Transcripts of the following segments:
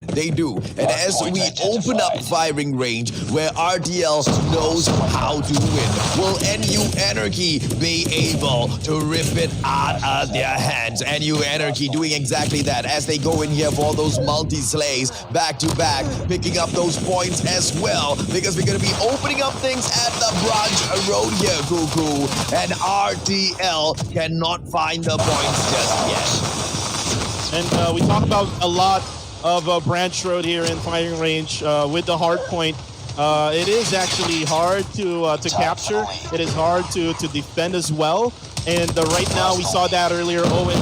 They do. And as we open up firing range where RTL knows how to win, will NU Anarchy be able to rip it out of their hands? NU Anarchy doing exactly that as they go in here for those multi-slays back to back, picking up those points as well, because we're going to be opening up things at the Branch Road here, Cuckoo. And RTL cannot find the points just yet. And we talk about a lot of Branch Road here in firing range with the hard point. It is actually hard to capture. It is hard to defend as well. And right now we saw that earlier. Owen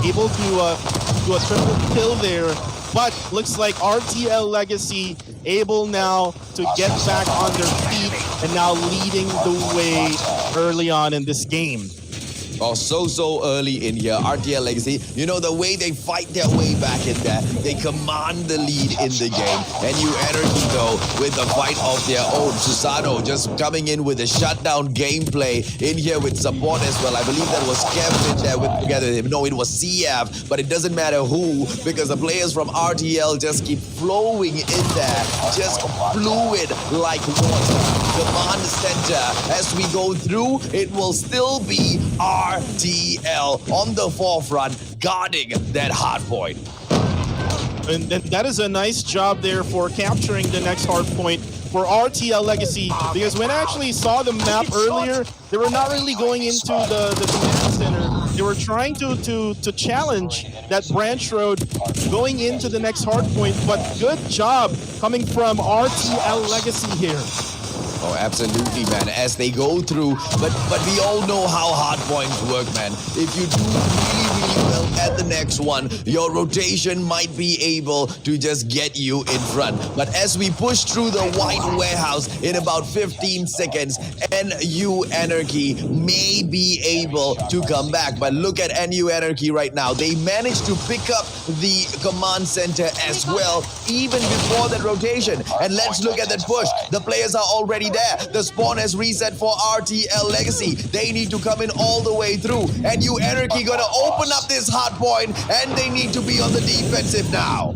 able to do a triple kill there. But looks like RTL Legacy able now to get back on their feet and now leading the way early on in this game. Oh, so early in here, RTL Legacy. You know, the way they fight their way back in there, they command the lead in the game. NU Anarchy, though, with the fight of their own. Susano just coming in with a shutdown gameplay in here with support as well. I believe that was Kevin in there with together with him. No, it was CF, but it doesn't matter who, because the players from RTL just keep flowing in there, just fluid like water. Command center, as we go through, it will still be RTL on the forefront, guarding that hard point. And that is a nice job there for capturing the next hard point for RTL Legacy, because when I actually saw the map earlier, they were not really going into the command center. They were trying to challenge that Branch Road going into the next hard point, but good job coming from RTL Legacy here. Oh, absolutely, man, as they go through. But we all know how hard points work, man. If you do really well at the next one, your rotation might be able to just get you in front. But as we push through the white warehouse in about 15 seconds, NU Anarchy may be able to come back. But look at NU Anarchy right now. They managed to pick up the command center as well, even before that rotation. And let's look at that push. The players are already there. The spawn has reset for RTL Legacy. They need to come in all the way through. And NU Anarchy gonna open up this hard point, and they need to be on the defensive now.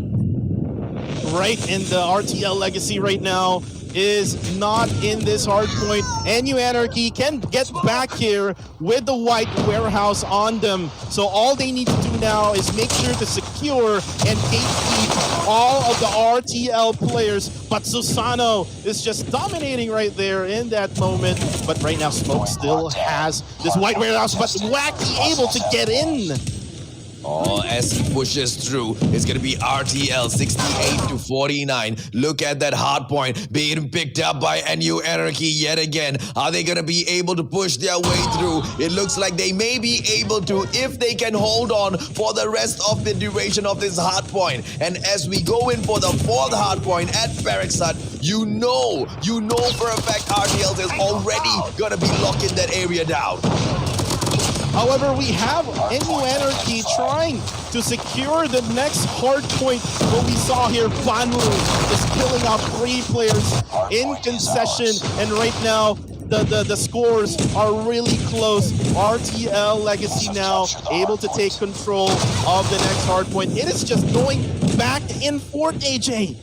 Right, and the RTL Legacy right now is not in this hard point. NU Anarchy can get back here with the white warehouse on them. So all they need to do now is make sure to secure and gatekeep all of the RTL players. But Susano is just dominating right there in that moment. But right now Smoke still has this white warehouse, but Wacky able to get in. Oh, as he pushes through, it's going to be RTL 68 to 49. Look at that hard point being picked up by NU Anarchy yet again. Are they going to be able to push their way through? It looks like they may be able to if they can hold on for the rest of the duration of this hard point. And as we go in for the fourth hard point at Barracks Hut, you know for a fact RTL is already going to be locking that area down. However, we have NU Anarchy trying to secure the next hard point. What we saw here, Vanlu is killing off 3 players in concession, and right now the scores are really close. RTL Legacy now able to take control of the next hard point. It is just going back and forth, AJ.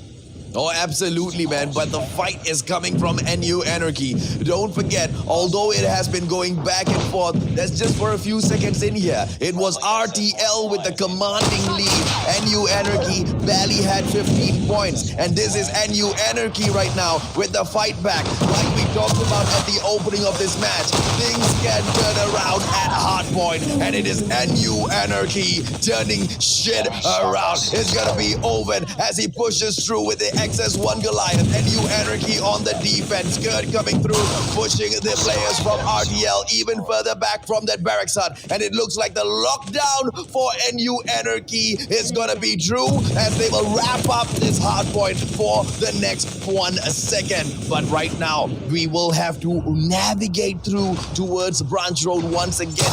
Oh, absolutely, man. But the fight is coming from NU Anarchy. Don't forget, although it has been going back and forth, that's just for a few seconds in here. It was RTL with the commanding lead. NU Anarchy barely had 15 points. And this is NU Anarchy right now with the fight back. Like we talked about at the opening of this match, things can turn around at hardpoint. And it is NU Anarchy turning shit around. It's gonna be Owen as he pushes through with the XS1 Goliath. NU Anarchy on the defense. Good coming through, pushing the players from RTL even further back from that Barracks Hut. And it looks like the lockdown for NU Anarchy is gonna be true as they will wrap up this hard point for the next 1 second. But right now, we will have to navigate through towards Branch Road once again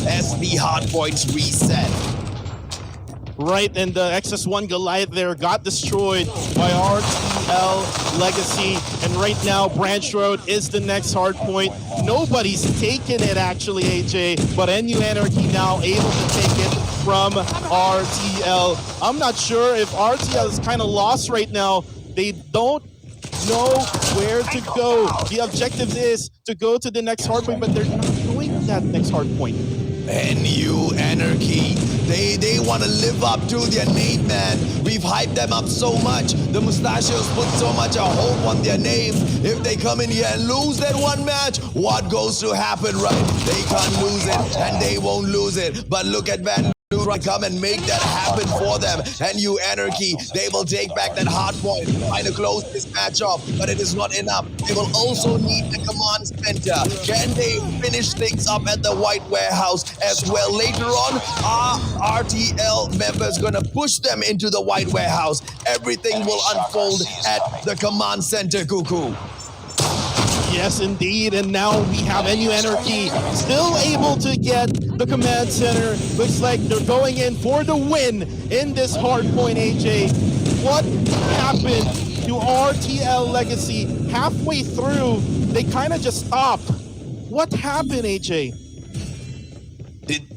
as the hard points reset. Right, and the XS1 Goliath there got destroyed by RTL Legacy. And right now, Branch Road is the next hard point. Nobody's taken it actually, AJ, but NU Anarchy now able to take it. from RTL. I'm not sure if RTL is kind of lost right now. They don't know where to go. The objective is to go to the next hard point, but they're not going to that next hard point. NU Anarchy. They want to live up to their name, man. We've hyped them up so much. The Mustachios put so much a hope on their name. If they come in here and lose that one match, what goes to happen, right? They can't lose it, and they won't lose it. But look at Van come and make that happen for them. NU Anarchy, they will take back that hard point, trying to close this match off, but it is not enough. They will also need the command center. Can they finish things up at the White Warehouse as well? Later on, are RTL members gonna push them into the White Warehouse? Everything will unfold at the command center, Cuckoo. Yes, indeed. And now we have NU Anarchy still able to get the command center. Looks like they're going in for the win in this hard point, AJ. What happened to RTL Legacy? Halfway through, they kind of just stopped. What happened, AJ?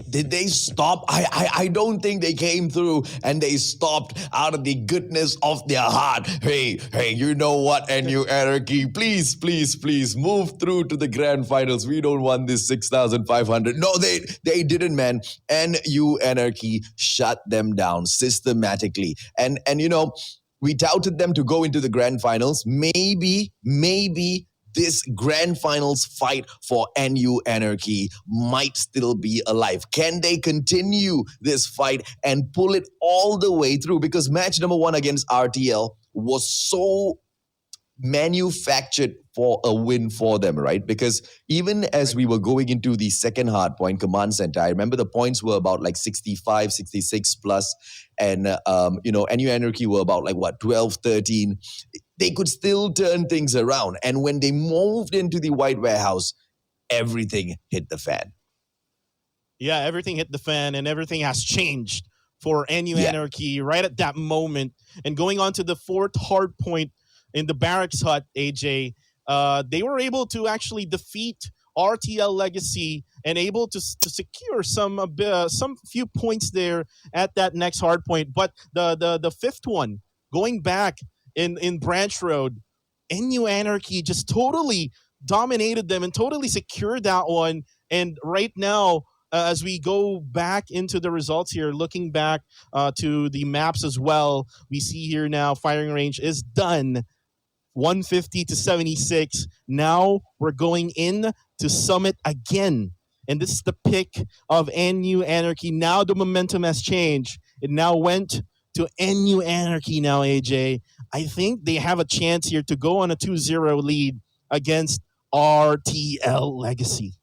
Did they stop? I don't think they came through and they stopped out of the goodness of their heart. Hey, you know what, NU Anarchy? Please move through to the grand finals. We don't want this 6,500. No, they didn't, man. NU Anarchy shut them down systematically. And you know, we doubted them to go into the grand finals. Maybe this grand finals fight for NU Anarchy might still be alive. Can they continue this fight and pull it all the way through? Because match number 1 against RTL was so manufactured for a win for them, right? Because even as we were going into the second hard point, command center, I remember the points were about like 65, 66 plus, and NU Anarchy were about like what, 12, 13. They could still turn things around. And when they moved into the White Warehouse, everything hit the fan. Yeah, everything hit the fan and everything has changed for NU Anarchy right at that moment. And going on to the fourth hard point in the Barracks Hut, AJ, they were able to actually defeat RTL Legacy and able to secure some few points there at that next hard point. But the fifth one, going back in Branch Road, NU Anarchy just totally dominated them and totally secured that one. And right now, as we go back into the results here, looking back to the maps as well, we see here now firing range is done. 150 to 76. Now we're going in to Summit again. And this is the pick of NU Anarchy. Now the momentum has changed. It now went to NU Anarchy now, AJ. I think they have a chance here to go on a 2-0 lead against RTL Legacy.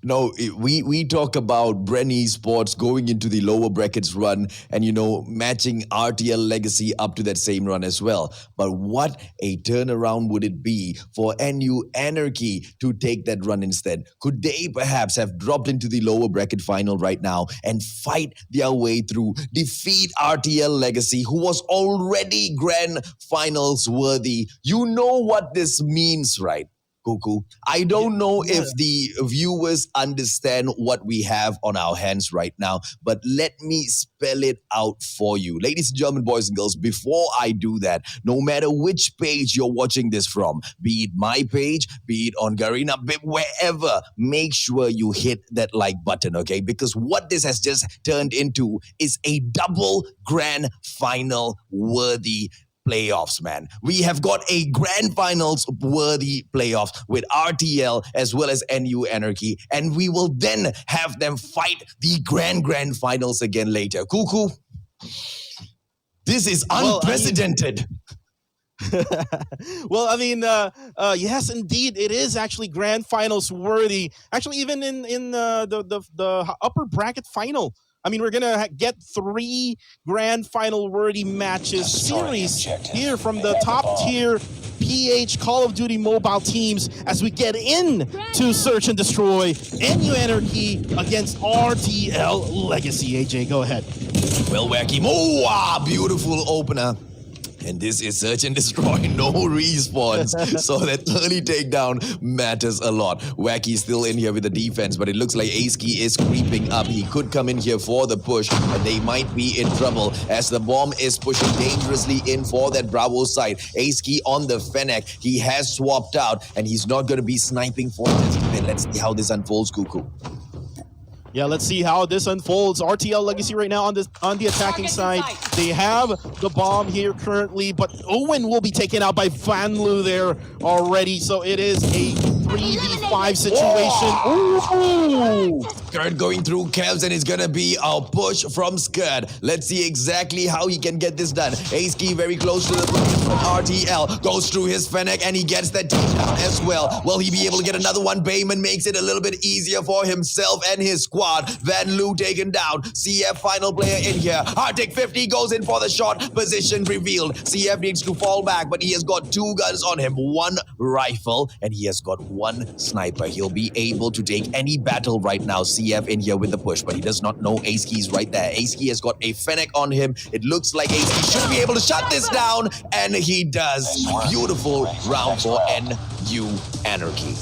No, we talk about Brenny Sports going into the lower brackets run and, matching RTL Legacy up to that same run as well. But what a turnaround would it be for NU Anarchy to take that run instead? Could they perhaps have dropped into the lower bracket final right now and fight their way through, defeat RTL Legacy, who was already grand finals worthy? You know what this means, right? Cuckoo. I don't know if the viewers understand what we have on our hands right now, but let me spell it out for you. Ladies and gentlemen, boys and girls, before I do that, no matter which page you're watching this from, be it my page, be it on Garena, wherever, make sure you hit that like button, okay? Because what this has just turned into is a double grand final worthy playoffs, man. We have got a grand finals worthy playoffs with RTL as well as NU Anarchy, and we will then have them fight the grand finals again later. Cuckoo, this is unprecedented. Well, I mean, yes, indeed, it is actually grand finals worthy. Actually, even in the upper bracket final, I mean, we're going to get 3 grand final worthy matches series here from the top tier PH Call of Duty mobile teams as we get in to Search and Destroy NU Anarchy against RTL Legacy. AJ, go ahead. Well, Wacky, beautiful opener. And this is search and destroy, no respawns. So that early takedown matters a lot. Wacky still in here with the defense, but it looks like Aski is creeping up. He could come in here for the push, and they might be in trouble as the bomb is pushing dangerously in for that Bravo side. Aski on the Fennec. He has swapped out, and he's not going to be sniping for this. Let's see how this unfolds, Cuckoo. Yeah, let's see how this unfolds. RTL Legacy right now on the attacking side. They have the bomb here currently, but Owen will be taken out by Vanlu there already. So it is a 3v5 situation. Ooh! Skirt going through Kevs, and it's gonna be a push from Skirt. Let's see exactly how he can get this done. Aski very close to the blue from RTL. Goes through his Fennec, and he gets that takedown as well. Will he be able to get another one? Bayman makes it a little bit easier for himself and his squad. Van Loo taken down. CF final player in here. Arctic 50 goes in for the shot. Position revealed. CF needs to fall back, but he has got 2 guns on him. 1 rifle, and he has got 1 sniper. He'll be able to take any battle right now. CF in here with the push, but he does not know Aski's right there. Aski has got a Fennec on him. It looks like Aski should be able to shut this down, and he does. Beautiful round for NU Anarchy.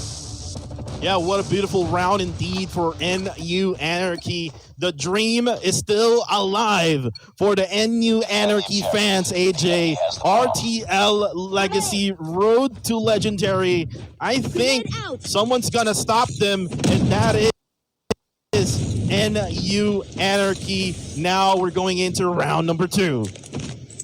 Yeah, what a beautiful round indeed for NU Anarchy. The dream is still alive for the NU Anarchy fans, AJ. RTL Legacy, road to legendary. I think someone's gonna stop them, and that is NU Anarchy. Now we're going into round number 2.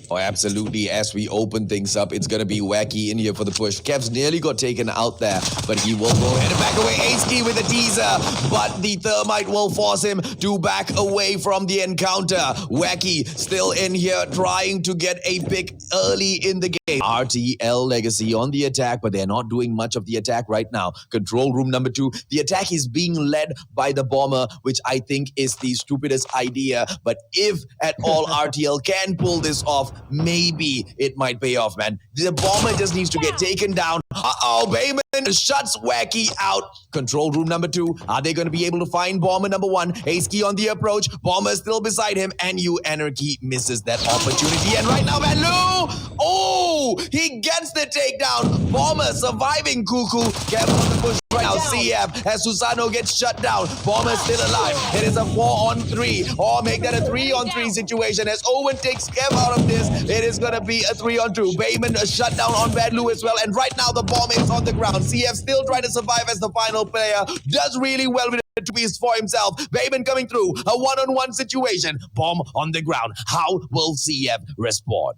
Oh, absolutely. As we open things up, it's going to be Wacky in here for the push. Kev's nearly got taken out there, but he will go ahead and back away. Aski with a teaser, but the Thermite will force him to back away from the encounter. Wacky still in here trying to get a pick early in the game. RTL Legacy on the attack, but they're not doing much of the attack right now. Control room number 2. The attack is being led by the bomber, which I think is the stupidest idea. But if at all RTL can pull this off, maybe it might pay off, man. The bomber just needs to get taken down. Uh-oh, Bayman shuts Wacky out. Control room number 2. Are they going to be able to find bomber number 1? Aski on the approach. Bomber still beside him. And NU Anarchy misses that opportunity. And right now, Vanlu! Oh! He gets the takedown. Bomber surviving, Cuckoo. Kev on the push right now. CF as Susano gets shut down. Bomber still alive. It is a 4-on-3. Or make that a 3-on-3 situation. As Owen takes Kev out of this, it is going to be a 3-on-2. Bayman shut down on Vanlu as well. And right now, the bomb is on the ground. CF still trying to survive as the final player. Does really well with it to be for himself. Bayman coming through. A 1-on-1 situation. Bomb on the ground. How will CF respond?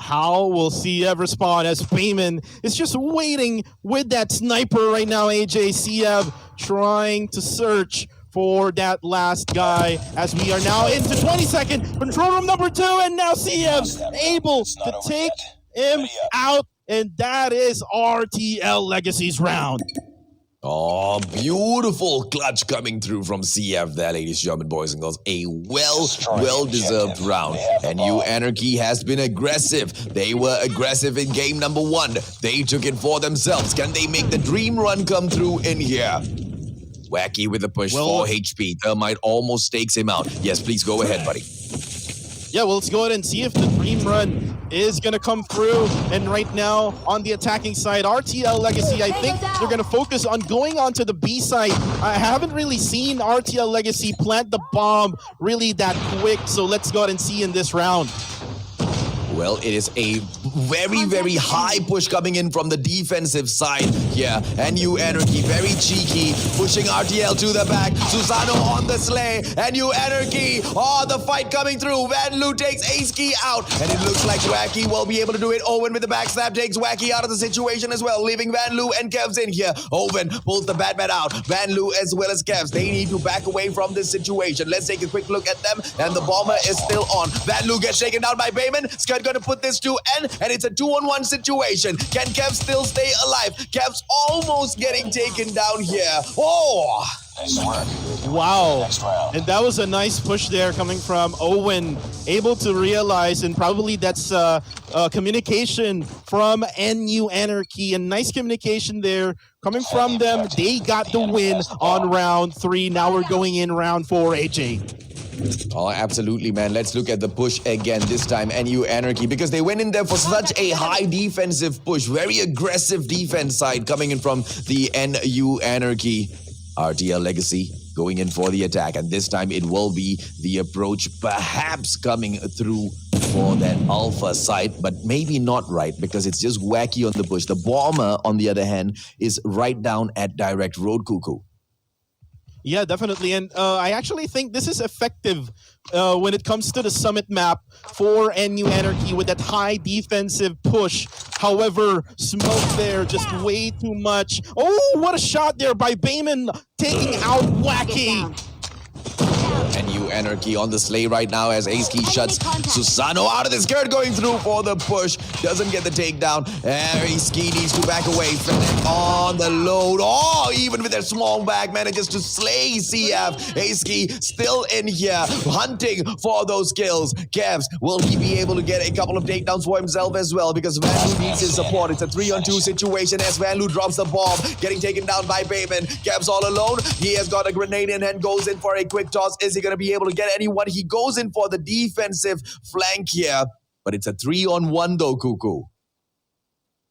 How will CF respond as Bayman is just waiting with that sniper right now, AJ. CF trying to search for that last guy as we are now into 22nd. Control room number 2, and now CF able to take him out, and that is RTL Legacy's round. Oh, beautiful clutch coming through from CF there, ladies and gentlemen, boys and girls. A well-deserved round. And NU Anarchy has been aggressive. They were aggressive in game number 1. They took it for themselves. Can they make the dream run come through in here? Wacky with a push, 4 HP. Thermite almost stakes him out. Yes, please go ahead, buddy. Yeah, well, let's go ahead and see if the dream run is going to come through. And right now, on the attacking side, RTL Legacy, I think they're going to focus on going onto the B side. I haven't really seen RTL Legacy plant the bomb really that quick. So let's go ahead and see in this round. Well, it is a very high push coming in from the defensive side here. NU Anarchy, very cheeky, pushing RTL to the back. Susano on the sleigh. NU Anarchy, oh, the fight coming through. Vanlu takes Aski out, and it looks like Wacky will be able to do it. Owen with the backstab takes Wacky out of the situation as well, leaving Vanlu and Kevs in here. Owen pulls the Batman out. Vanlu as well as Kevs, they need to back away from this situation. Let's take a quick look at them, and the bomber is still on. Vanlu gets taken down by Bayman. Scott going to put this to end, and it's a 2-on-1 situation. Can Kev still stay alive? Kev's almost getting taken down here. Oh! Nice work. Wow. And that was a nice push there coming from Owen, able to realize, and probably that's communication from NU Anarchy, and nice communication there coming from them. They got the win on round 3. Now we're going in round 4, AJ. Oh, absolutely, man. Let's look at the push again, this time NU Anarchy, because they went in there for such a high defensive push. Very aggressive defense side coming in from the NU Anarchy. RTL Legacy going in for the attack, and this time it will be the approach perhaps coming through for that alpha side, but maybe not right because it's just wacky on the push. The bomber, on the other hand, is right down at direct road, Cuckoo. Yeah, definitely. And I actually think this is effective when it comes to the summit map for NU Anarchy with that high defensive push. However, smoke there, just way too much. Oh, what a shot there by Bayman taking out Wacky. NU Anarchy on the sleigh right now as Ace-Key shuts Susano out of the skirt, going through for the push. Doesn't get the takedown. Ace-Key needs to back away. Fennec on the load. Oh, even with a small back, manages to slay CF. Ace-Key still in here, hunting for those kills. Kevs, will he be able to get a couple of takedowns for himself as well? Because Van Lu needs his support. It's a 3-on-2 situation as Van Lu drops the bomb, getting taken down by Bayman. Kevs all alone. He has got a grenade in hand, goes in for a quick toss. Is he going to be able to get anyone? He goes in for the defensive flank here, but it's a 3-on-1 though, Cuckoo.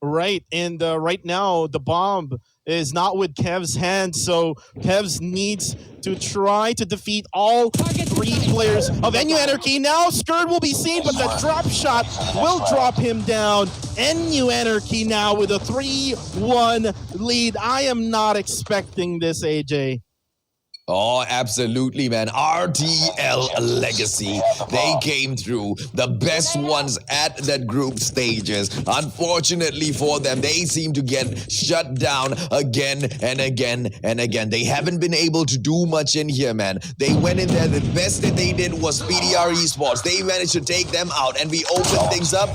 Right, and right now the bomb is not with Kev's hand, so Kevs needs to try to defeat all three players of NU Anarchy. Now Skirt will be seen, but the drop shot will drop him down. NU Anarchy now with a 3-1 lead. I am not expecting this, AJ. Oh, absolutely, man. RTL Legacy. They came through, the best ones at that group stages. Unfortunately for them, they seem to get shut down again and again and again. They haven't been able to do much in here, man. They went in there. The best that they did was PDR Esports. They managed to take them out, and we opened things up.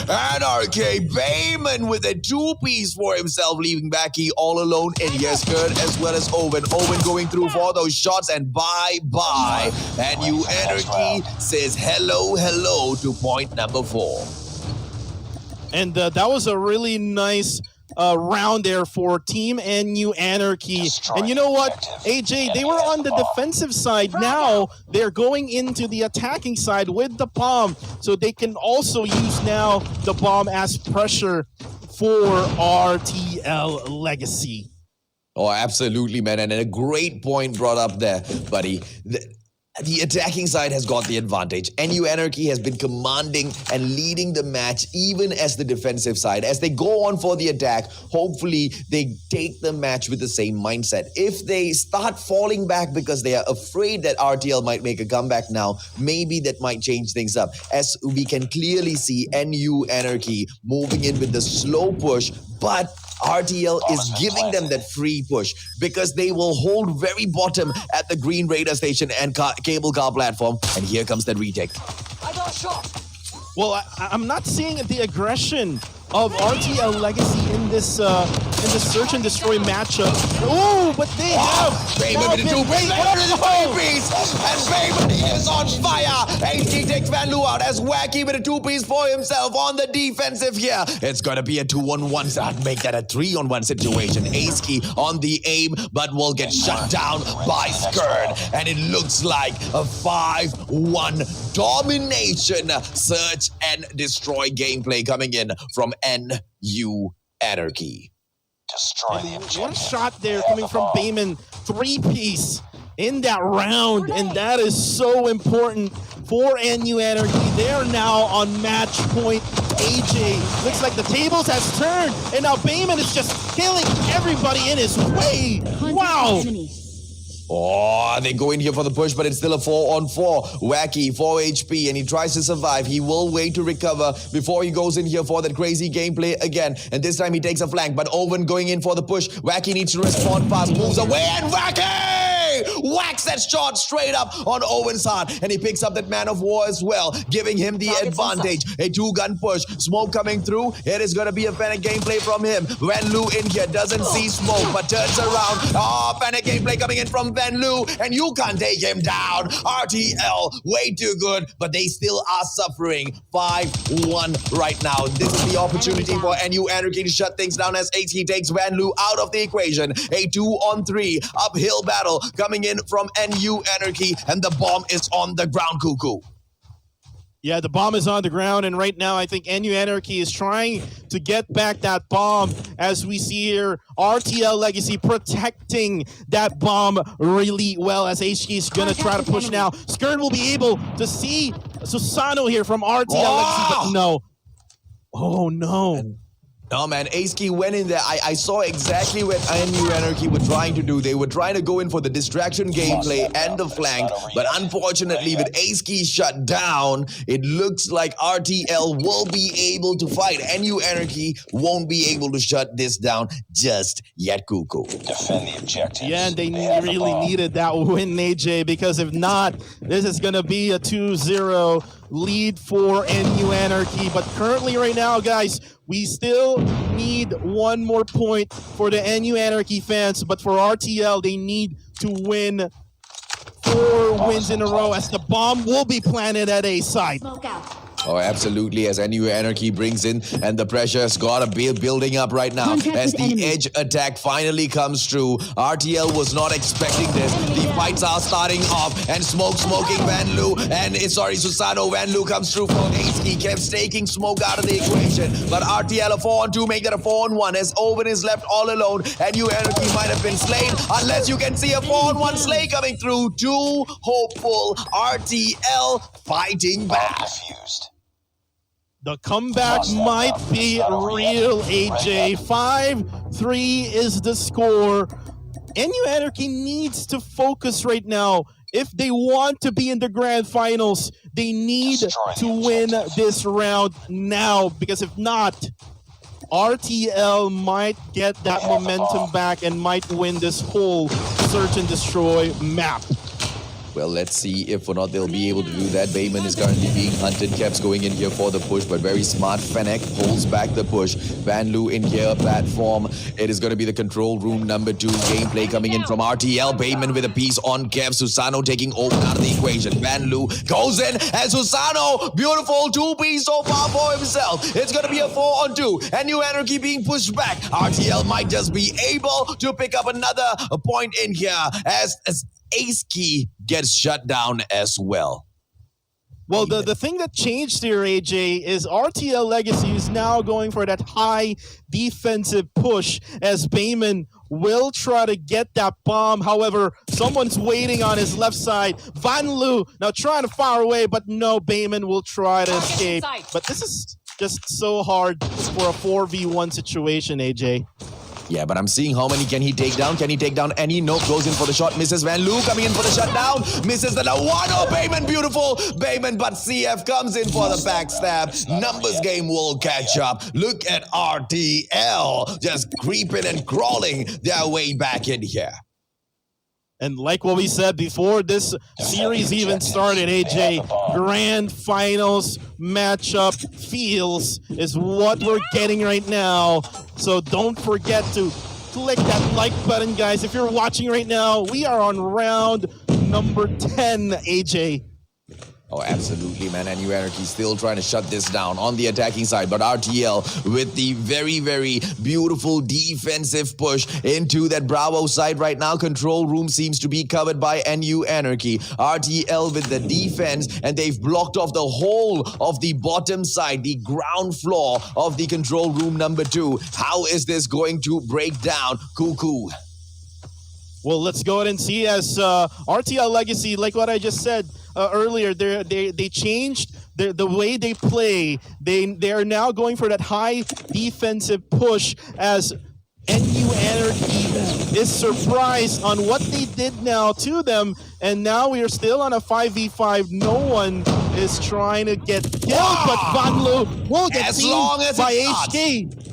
Anarchy, Bayman with a 2-piece for himself, leaving Backy all alone in here. Skirt as well as Owen. Owen going through for those shots, and bye-bye. And NU Anarchy says hello to point number 4. And that was a really nice round there for Team NU Anarchy. And you know what, AJ, they were on the defensive side. Now they're going into the attacking side with the bomb, so they can also use now the bomb as pressure for RTL Legacy. Oh, absolutely, man. And a great point brought up there, buddy. The attacking side has got the advantage. NU Anarchy has been commanding and leading the match even as the defensive side. As they go on for the attack, hopefully they take the match with the same mindset. If they start falling back because they are afraid that RTL might make a comeback now, maybe that might change things up. As we can clearly see NU Anarchy moving in with the slow push, but RTL is giving them that free push because they will hold very bottom at the green radar station and cable car platform. And here comes that retake. I got shot. Well, I'm not seeing the aggression of RTL Legacy in this search and destroy matchup. Oh, but they have Bayman with the 2-piece, and Bayman is on fire. Ace-Key takes Van Lu out as Wacky with a 2-piece for himself on the defensive here. It's gonna be a 2-on-1, so I'd make that a 3-on-1 situation. Ace-Key on the aim, but will get shut down by Skirt, and it looks like a 5-1 domination search and destroy gameplay coming in from NU Anarchy. Destroy the objective. One shot there coming from Bayman, 3-piece in that round, and that is so important for NU Anarchy. They're now on match point. AJ, looks like the tables has turned, and now Bayman is just killing everybody in his way. Wow. Oh, they go in here for the push, but it's still a 4-on-4. Wacky, 4 HP, and he tries to survive. He will wait to recover before he goes in here for that crazy gameplay again. And this time he takes a flank, but Owen going in for the push. Wacky needs to respond fast, moves away, and Wacky whacks that shot straight up on Owen's heart. And he picks up that man of war as well, giving him the advantage. A 2-gun push, smoke coming through. It is going to be a panic gameplay from him. Van Lu in here, doesn't see smoke, but turns around. Oh, panic gameplay coming in from Van Lu, and you can't take him down. RTL, way too good, but they still are suffering. 5-1 right now. This is the opportunity for NU Anarchy to shut things down as Ace-Key takes Van Lu out of the equation. A 2-on-3 uphill battle coming coming in from NU Anarchy, and the bomb is on the ground, Cuckoo. Yeah, the bomb is on the ground, and right now I think NU Anarchy is trying to get back that bomb. As we see here, RTL Legacy protecting that bomb really well, as HK is going to try to push now. Skirt will be able to see Susano here from RTL Legacy, but no. Oh, no. No, man, Aski went in there. I saw exactly what NU Anarchy were trying to do. They were trying to go in for the distraction gameplay and the flank, but unfortunately with Aski shut down, it looks like RTL will be able to fight. NU Anarchy won't be able to shut this down just yet, Cuckoo. Defend the objective. Yeah, and they really needed that win, AJ, because if not, this is going to be a 2-0 lead for NU Anarchy. But currently right now, guys, we still need one more point for the NU Anarchy fans, but for RTL, they need to win 4 wins in a row, as the bomb will be planted at A side. Oh, absolutely, as NU Anarchy brings in, and the pressure's got to be building up right now as the edge attack finally comes through. RTL was not expecting this. The fights are starting off, and smoking Van Loo, and Susano. Van Loo comes through for Ace. He kept taking smoke out of the equation, but RTL a 4-on-2, make that a 4-on-1 as Owen is left all alone. NU Anarchy might have been slain, unless you can see a 4-on-1 slay coming through. Too hopeful. RTL fighting back. Refused. The comeback might be real, AJ. 5-3 is the score. NU Anarchy needs to focus right now. If they want to be in the grand finals, they need to win this round now, because if not, RTL might get that momentum back and might win this whole search and destroy map. Well, let's see if or not they'll be able to do that. Bayman is currently being hunted. Kev's going in here for the push, but very smart. Fennec pulls back the push. Van Loo in here, platform. It is going to be the control room number 2. Gameplay coming in from RTL. Bayman with a piece on Kev. Susano taking over out of the equation. Van Loo goes in, and Susano, beautiful 2-piece so far for himself. It's going to be a 4-on-2. And NU Anarchy being pushed back. RTL might just be able to pick up another point in here as Ace Key gets shut down as well. Well, the thing that changed here, AJ, is RTL Legacy is now going for that high defensive push, as Bayman will try to get that bomb. However, someone's waiting on his left side. Van Loo now trying to fire away, but no, Bayman will try to escape. But this is just so hard for a 4v1 situation, AJ. Yeah, but I'm seeing how many can he take down. Can he take down any? Nope, goes in for the shot. Misses Van Loo coming in for the shutdown. Misses the 1. Oh, Bayman, beautiful. Bayman, but CF comes in for the backstab. Numbers game will catch up. Look at RTL just creeping and crawling their way back in here. And like what we said before this series even started, AJ, grand finals matchup feels is what we're getting right now. So don't forget to click that like button, guys. If you're watching right now, we are on round number 10, AJ. Oh, absolutely, man. NU Anarchy still trying to shut this down on the attacking side, but RTL with the very, very beautiful defensive push into that Bravo side right now. Control room seems to be covered by NU Anarchy. RTL with the defense, and they've blocked off the whole of the bottom side, the ground floor of the control room number 2. How is this going to break down? Cuckoo. Well, let's go ahead and see, as RTL Legacy, like what I just said earlier, they changed the way they play. They are now going for that high defensive push, as NU Anarchy is surprised on what they did now to them, and now we are still on a 5v5. No one is trying to get killed, but Van Loo will get seen by HK.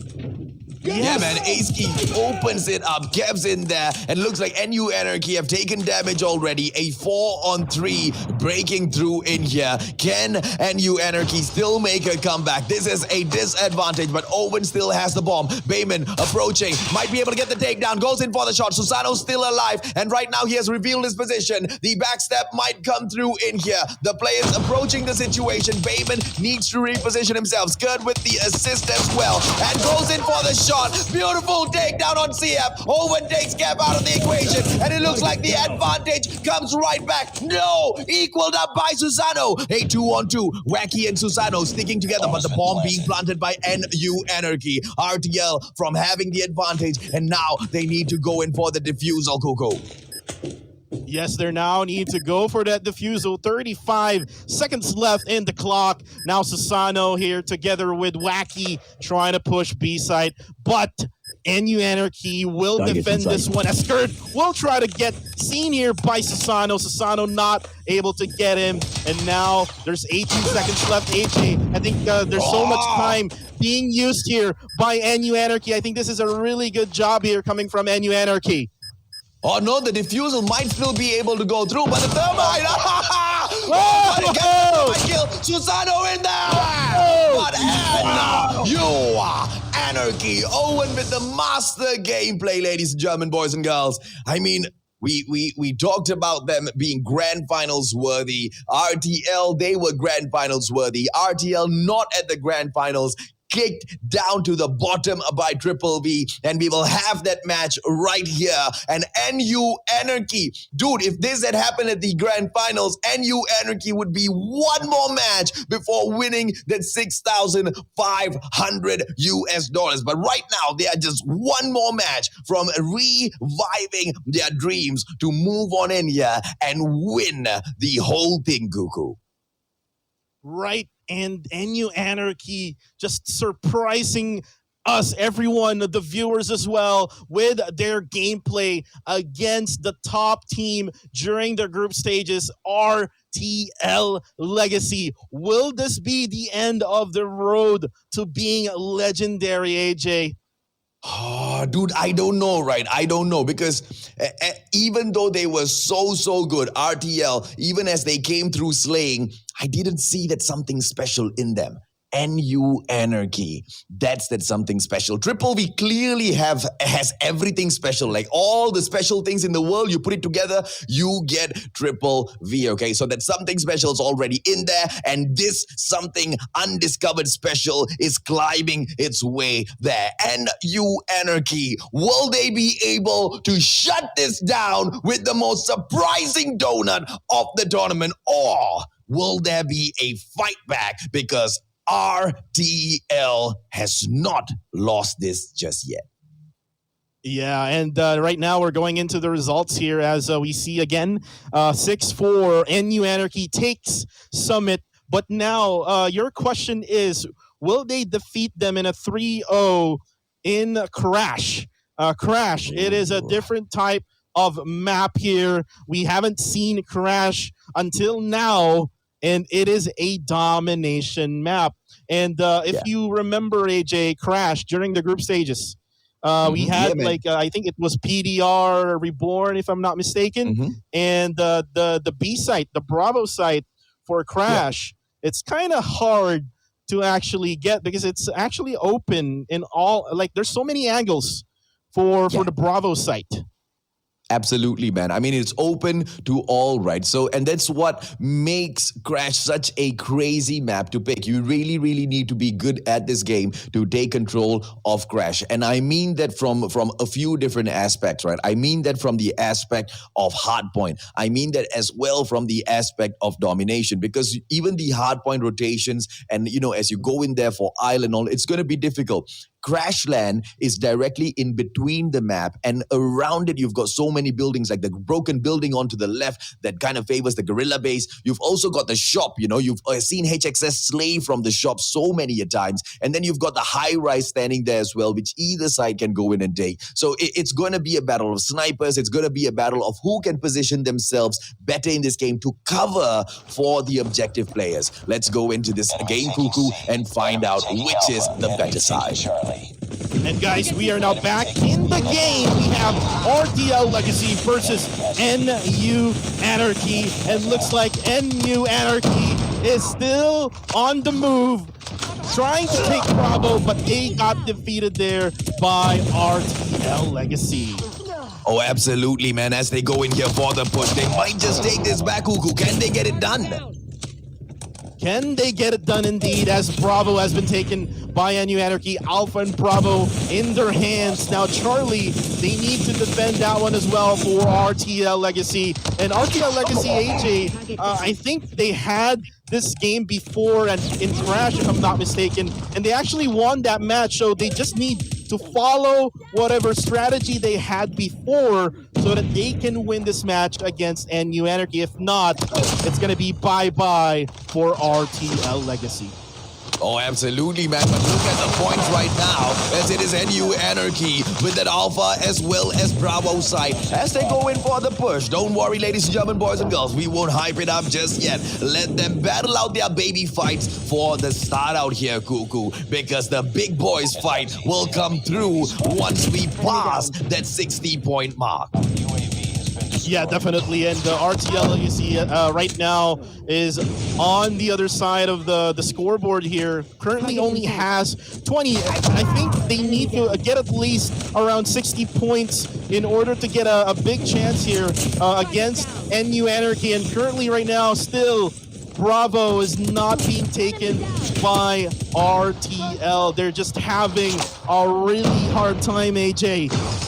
Yeah, man, Ace Key opens it up, Kev's in there, and looks like NU Anarchy have taken damage already. A 4-on-3 breaking through in here. Can NU Anarchy still make a comeback? This is a disadvantage, but Owen still has the bomb. Bayman approaching, might be able to get the takedown, goes in for the shot. Susano's still alive, and right now he has revealed his position. The backstep might come through in here. The players approaching the situation. Bayman needs to reposition himself. Skirt with the assist as well, and goes in for the shot. shot. Beautiful takedown on CF. Owen takes Cap out of the equation, and it looks like the advantage comes right back. No, equaled up by Susano. A 2-on-2. Wacky and Susano sticking together, but the bomb being planted by NU Anarchy. RTL from having the advantage, and now they need to go in for the defusal, Coco. Yes, they now need to go for that defusal. 35 seconds left in the clock. Now Susano here together with Wacky trying to push B-side. But NU Anarchy will defend this one. As Skirt will try to get seen here by Susano. Susano not able to get him. And now there's 18 seconds left. AJ, I think there's so much time being used here by NU Anarchy. I think this is a really good job here coming from NU Anarchy. Oh no, the diffusal might still be able to go through, but the thermite, kill Susano in there! But Anarchy, Owen with the master gameplay, ladies and gentlemen, boys and girls. I mean, we talked about them being grand finals worthy. RTL, they were grand finals worthy. RTL not at the grand finals. Kicked down to the bottom by Triple V, and we will have that match right here. And NU Anarchy, dude, if this had happened at the grand finals, NU Anarchy would be one more match before winning that $6,500. But right now, they are just one more match from reviving their dreams to move on in here and win the whole thing, Cuckoo. Right, and NU Anarchy just surprising us, everyone, the viewers as well, with their gameplay against the top team during the group stages, RTL Legacy. Will this be the end of the road to being legendary, AJ? Oh, dude, I don't know, right? I don't know, because even though they were so good, RTL, even as they came through slaying, I didn't see that something special in them. NU Anarchy, that's something special. Triple V clearly has everything special, like all the special things in the world. You put it together, you get Triple V. Okay, so that something special is already in there, and this something undiscovered special is climbing its way there. NU Anarchy, will they be able to shut this down with the most surprising donut of the tournament, or will there be a fight back? Because RTL has not lost this just yet. Yeah, and right now we're going into the results here as we see again 6-4 NU Anarchy takes Summit. But now your question is, will they defeat them in a 3-0 in Crash? Crash, it is a different type of map here. We haven't seen Crash until now, and it is a domination map. And if you remember, AJ, Crash during the group stages, we had I think it was PDR Reborn, if I'm not mistaken, and the B site, the Bravo site for Crash. It's kind of hard to actually get because it's actually open in all. Like, there's so many angles for the Bravo site. Absolutely, man. I mean, it's open to all, right? So, and that's what makes Crash such a crazy map to pick. You really, really need to be good at this game to take control of Crash. And I mean that from a few different aspects, right? I mean that from the aspect of hardpoint. I mean that as well from the aspect of domination, because even the hardpoint rotations and, you know, as you go in there for Isle and all, it's going to be difficult. Crashland is directly in between the map, and around it you've got so many buildings, like the broken building onto the left that kind of favors the gorilla base. You've also got the shop, you know, you've seen HXS slay from the shop so many a times, and then you've got the high rise standing there as well, which either side can go in and take. So it's going to be a battle of snipers. It's going to be a battle of who can position themselves better in this game to cover for the objective players. Let's go into this game, Cuckoo, and find out which is the better side. And guys, we are now back in the game. We have RTL Legacy versus NU Anarchy. And looks like NU Anarchy is still on the move, trying to take Bravo, but they got defeated there by RTL Legacy. Oh, absolutely, man. As they go in here for the push, they might just take this back, Cuckoo. Can they get it done? Can they get it done indeed, as Bravo has been taken by NU Anarchy? Alpha and Bravo in their hands. Now Charlie, they need to defend that one as well for RTL Legacy. And RTL Legacy, AJ, I think they had this game before and in Crash, if I'm not mistaken, and they actually won that match, so they just need to follow whatever strategy they had before so that they can win this match against NU Anarchy. If not, it's going to be bye-bye for RTL Legacy. Oh, absolutely, man. But look at the points right now, as it is NU Anarchy with that Alpha as well as Bravo side as they go in for the push. Don't worry, ladies and gentlemen, boys and girls, we won't hype it up just yet. Let them battle out their baby fights for the start out here, Cuckoo, because the big boys fight will come through once we pass that 60-point mark. Yeah, definitely. And RTL, you see, right now is on the other side of the scoreboard here. Currently only has 20. I think they need to get at least around 60 points in order to get a big chance here against NU Anarchy. And currently right now, still, Bravo is not being taken by RTL. They're just having a really hard time, AJ.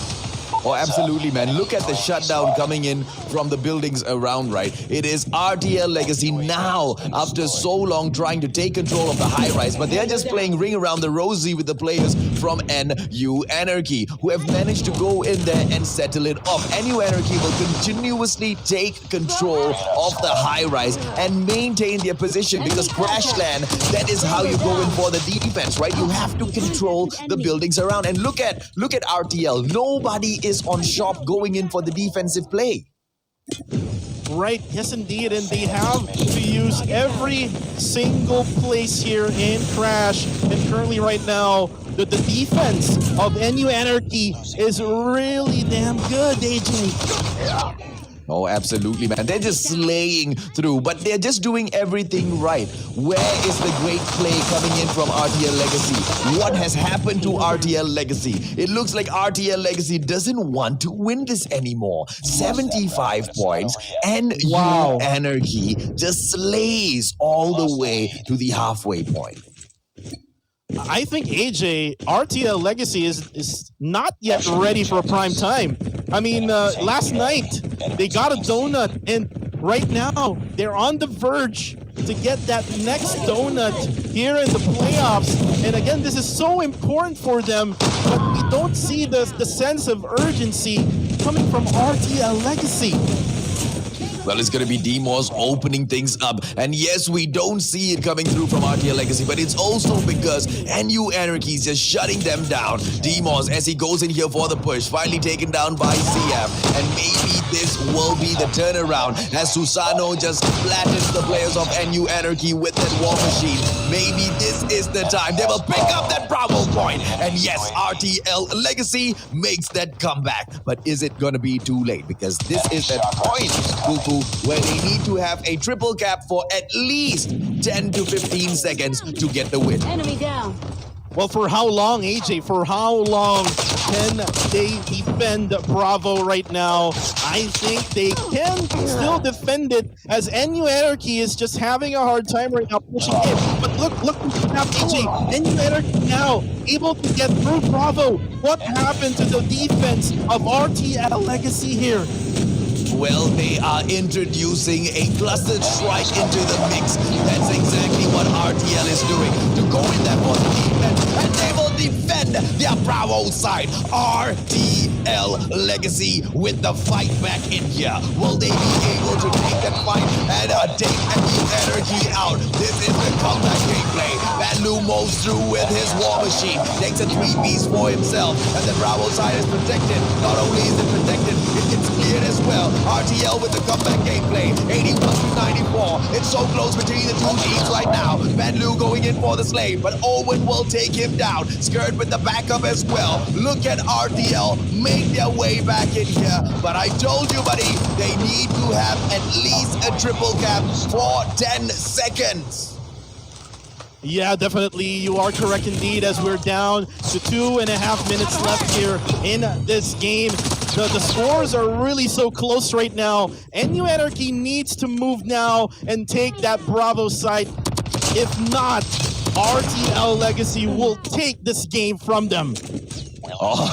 Oh, absolutely, man. Look at the shutdown coming in from the buildings around, right? It is RTL Legacy now, after so long trying to take control of the high-rise, but they're just playing ring around the rosy with the players from NU Anarchy, who have managed to go in there and settle it off. NU Anarchy will continuously take control of the high-rise and maintain their position, because Crashland, that is how you go in for the defense, right? You have to control the buildings around. And look at RTL. Nobody is on shop going in for the defensive play. Right, yes indeed, and they have to use every single place here in Crash. And currently right now, the defense of NU Anarchy is really damn good, AJ. Oh, absolutely, man. They're just slaying through, but they're just doing everything right. Where is the great play coming in from RTL Legacy? What has happened to RTL Legacy? It looks like RTL Legacy doesn't want to win this anymore. 75 points, and Wow. Anarchy just slays all the way to the halfway point. I think, AJ, RTL Legacy is not yet ready for a prime time. I mean, last night they got a donut, and right now they're on the verge to get that next donut here in the playoffs. And again, this is so important for them, but we don't see the sense of urgency coming from RTL Legacy. Well, it's going to be Demos opening things up. And yes, we don't see it coming through from RTL Legacy, but it's also because NU Anarchy is just shutting them down. Demos, as he goes in here for the push, finally taken down by CF. And maybe this will be the turnaround, as Susano just flattens the players of NU Anarchy with that war machine. Maybe this is the time. They will pick up that Bravo point. And yes, RTL Legacy makes that comeback. But is it going to be too late? Because this is that point, Cuckoo, where they need to have a triple cap for at least 10 to 15 seconds to get the win. Enemy down. Well, for how long, AJ? For how long can they defend Bravo right now? I think they can still defend it, as NU Anarchy is just having a hard time right now pushing in. But look now, AJ. NU Anarchy now able to get through Bravo. What happened to the defense of RTL Legacy here? Well, they are introducing a clustered strike into the mix. That's exactly what RTL is doing, to go in there for the defense, and they will defend their Bravo side. RTL Legacy with the fight back in here. Will they be able to take that fight and take NU Anarchy out? This is the comeback gameplay. Banlu moves through with his war machine, takes a 3-piece for himself, and the Bravo side is protected. Not only is it protected, it gets cleared as well. RTL with the comeback gameplay, 81 to 94. It's so close between the two teams right now. Banlu going in for the slave, but Owen will take him down. Skirt with the backup as well. Look at RTL make their way back in here. But I told you, buddy, they need to have at least a triple cap for 10 seconds. Yeah, definitely. You are correct indeed, as we're down to 2.5 minutes left here in this game. The scores are really so close right now. NU Anarchy needs to move now and take that Bravo side If not, RTL Legacy will take this game from them. Oh,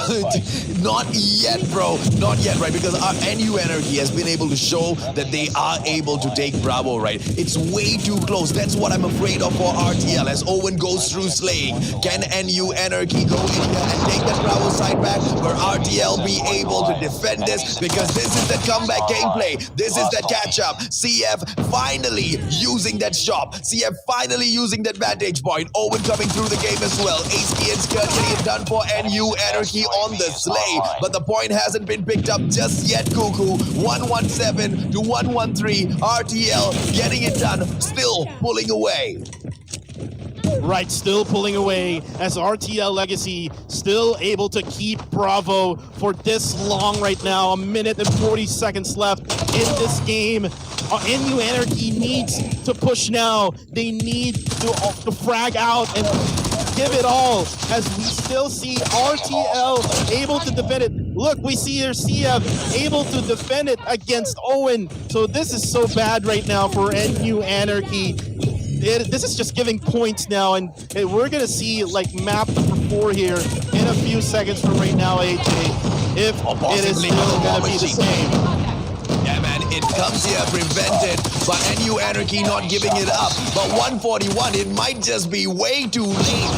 not yet, bro. Not yet, right? Because our NU Anarchy has been able to show that they are able to take Bravo, right? It's way too close. That's what I'm afraid of for RTL as Owen goes through slaying. Can NU Anarchy go in here and take that Bravo side back? Will RTL be able to defend this? Because this is the comeback gameplay. This is the catch-up. CF finally using that shop. CF finally using that vantage point. Owen coming through the game as well. AC and Skirt getting it done for NU Anarchy on the slay, but the point hasn't been picked up just yet, Cuckoo. 117 to 113. RTL getting it done, still pulling away. Right, still pulling away as RTL Legacy still able to keep Bravo for this long right now. 1 minute and 40 seconds left in this game. NU Anarchy needs to push now. They need to frag out and give it all as we still see RTL able to defend it. Look, we see here CF able to defend it against Owen. So this is so bad right now for NU Anarchy. This is just giving points now, and we're going to see like map number 4 here in a few seconds from right now, AJ. If it is still going to be the same. Yeah, man, it comes here prevented, but NU Anarchy not giving it up. But 141, it might just be way too late.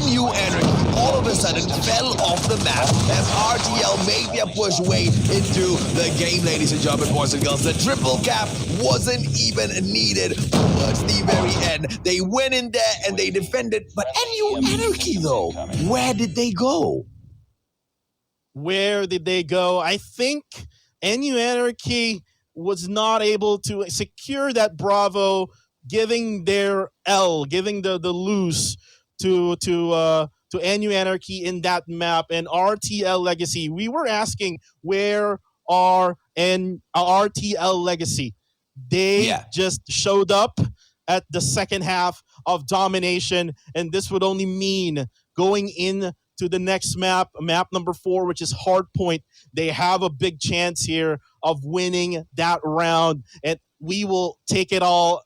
NU Anarchy all of a sudden fell off the map as RTL made their push way into the game, ladies and gentlemen, boys and girls. The triple cap wasn't even needed towards the very end. They went in there and they defended, but NU Anarchy though, where did they go? Where did they go? I think NU Anarchy was not able to secure that Bravo, giving their L, giving the lose to NU Anarchy in that map. And RTL Legacy, we were asking where are RTL Legacy? They just showed up at the second half of domination, and this would only mean going in to the next map number 4, which is Hardpoint. They have a big chance here of winning that round, and we will take it all.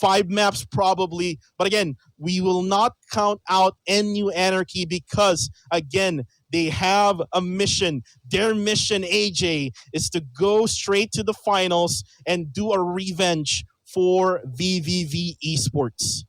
5 maps probably, but again, we will not count out NU Anarchy because, again, they have a mission. Their mission, AJ, is to go straight to the finals and do a revenge for VVV Esports.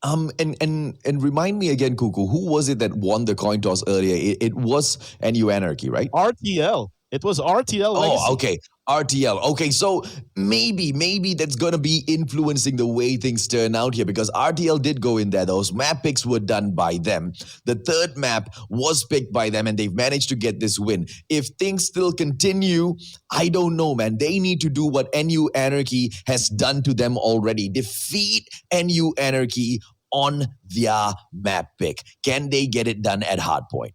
And remind me again, Cuckoo, who was it that won the coin toss earlier? It was NU Anarchy, right? RTL. It was RTL Legacy. Oh, okay. RTL. Okay, so maybe that's going to be influencing the way things turn out here because RTL did go in there. Those map picks were done by them. The third map was picked by them and they've managed to get this win. If things still continue, I don't know, man. They need to do what NU Anarchy has done to them already. Defeat NU Anarchy on their map pick. Can they get it done at Hardpoint?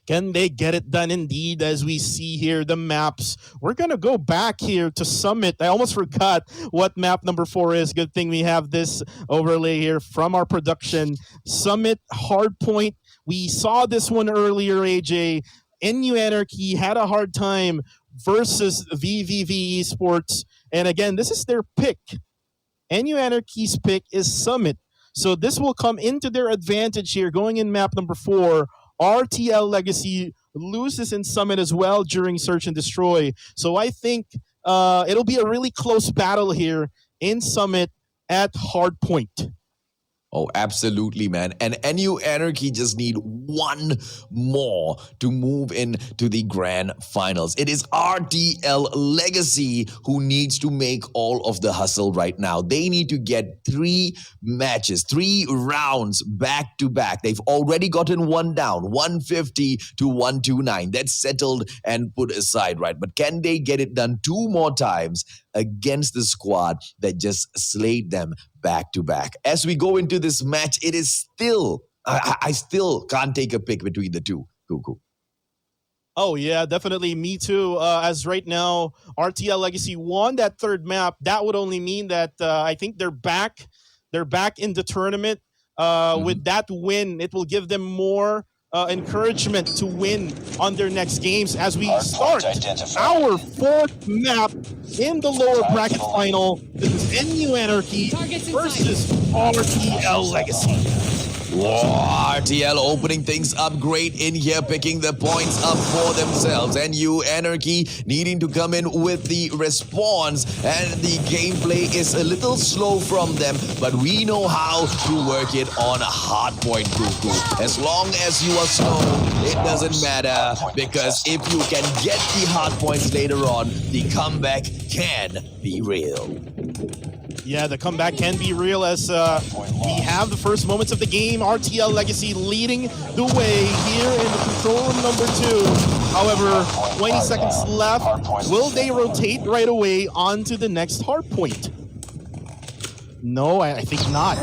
Can they get it done indeed? As we see here, the maps. We're going to go back here to Summit. I almost forgot what map number 4 is. Good thing we have this overlay here from our production. Summit, Hardpoint. We saw this one earlier, AJ. NU Anarchy had a hard time versus VVV Esports. And again, this is their pick. NU Anarchy's pick is Summit. So this will come into their advantage here going in map number 4. RTL Legacy loses in Summit as well during Search and Destroy. So I think it'll be a really close battle here in Summit at Hardpoint. Oh, absolutely, man. And NU Anarchy just need one more to move into the grand finals. It is RTL Legacy who needs to make all of the hustle right now. They need to get 3 matches, 3 rounds back to back. They've already gotten one down, 150 to 129. That's settled and put aside, right? But can they get it done 2 more times against the squad that just slayed them back to back? As we go into this match, it is still, I still can't take a pick between the two, Cuckoo. Oh, yeah, definitely. Me too. As right now, RTL Legacy won that third map. That would only mean that I think they're back. They're back in the tournament. With that win, it will give them more encouragement to win on their next games as we Hard start point identified. our fourth map in the lower bracket final. This is NU Anarchy versus RTL Legacy. Whoa, RTL opening things up great in here, picking the points up for themselves. And you, Anarchy, needing to come in with the response. And the gameplay is a little slow from them, but we know how to work it on a hard point, Cuckoo. As long as you are slow, it doesn't matter, because if you can get the hard points later on, the comeback can be real. Yeah, the comeback can be real as we have the first moments of the game. RTL Legacy leading the way here in the control room number 2. However, 20 seconds left. Will they rotate right away onto the next hard point? No, I think not.